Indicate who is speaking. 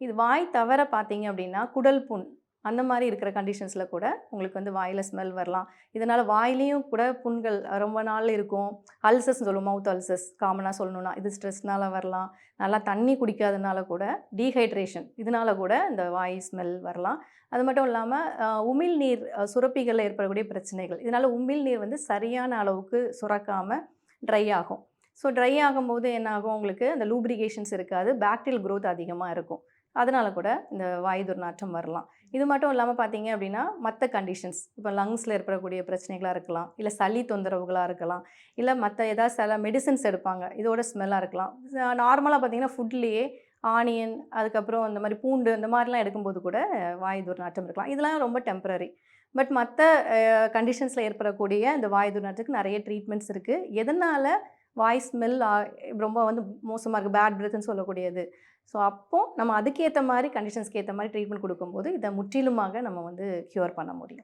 Speaker 1: இது வாய் தவிர பார்த்தீங்க அப்படின்னா, குடல் புண் அந்த மாரி இருக்கிற கண்டிஷன்ஸ்ல கூட உங்களுக்கு வந்து வாயில ஸ்மெல் வரலாம். இதனால வாயிலயும் கூட புண்கள் ரொம்ப நாள் இருக்கும். அல்சர்ஸ்ன்னு சொல்லுவோம். மவுத் அல்சர்ஸ் காமனா சொல்லணும்னா, இது ஸ்ட்ரெஸ்னால வரலாம். நல்லா தண்ணி குடிக்காதனால கூட, டீஹைட்ரேஷன் இதனால கூட இந்த வாய் ஸ்மெல் வரலாம். அது மட்டும் இல்லாம உமிழ்நீர் சுரப்பிகள்ல ஏற்படக்கூடிய பிரச்சனைகள். இதனால உமிழ்நீர் வந்து சரியான அளவுக்கு சுரக்காம ட்ரை ஆகும். ஸோ ட்ரை ஆகும்போது என்ன ஆகும் உங்களுக்கு, அந்த லூப்ரிகேஷன்ஸ் இருக்காது. பாக்டீரியல் குரோத் அதிகமா இருக்கும். அதனால கூட இந்த வாய் துர்நாற்றம் வரலாம். இது மட்டும் இல்லாம பார்த்தீங்க அப்படின்னா, மத்த கண்டிஷன்ஸ் இப்போ லங்ஸ்ல ஏற்படக்கூடிய பிரச்சனைகளா இருக்கலாம். இல்ல சளி தொந்தரவுகளா இருக்கலாம். இல்ல மத்த ஏதாவது சில மெடிசின்ஸ் எடுப்பாங்க. இதோட ஸ்மெல்லா இருக்கலாம். நார்மலா பார்த்தீங்கன்னா, ஃபுட்லயே ஆனியன், அதுக்கப்புறம் இந்த மாரி பூண்டு இந்த மாரிலாம் எடுக்கும்போது கூட வாய் துர்நாற்றம் இருக்கலாம். இதெல்லாம் ரொம்ப டெம்பரரி. பட் மத்த கண்டிஷன்ஸ்ல ஏற்படக்கூடிய இந்த வாய் துர்நாற்றத்துக்கு நெறைய ட்ரீட்மெண்ட்ஸ் இருக்கு. எதனால வாய் ஸ்மெல் ரொம்ப வந்து மோசமா இருக்கு. பேட் பிரெத்ன்னு சொல்லக்கூடியது. ஸோ, அப்போ நம்ம அதுக்கேத்த மாரி கண்டிஷன்ஸ்க்கு ஏத்த மாரி ட்ரீட்மெண்ட் குடுக்கும்போது, இத முற்றிலுமாக நம்ம வந்து க்யூர் பண்ண முடியும்.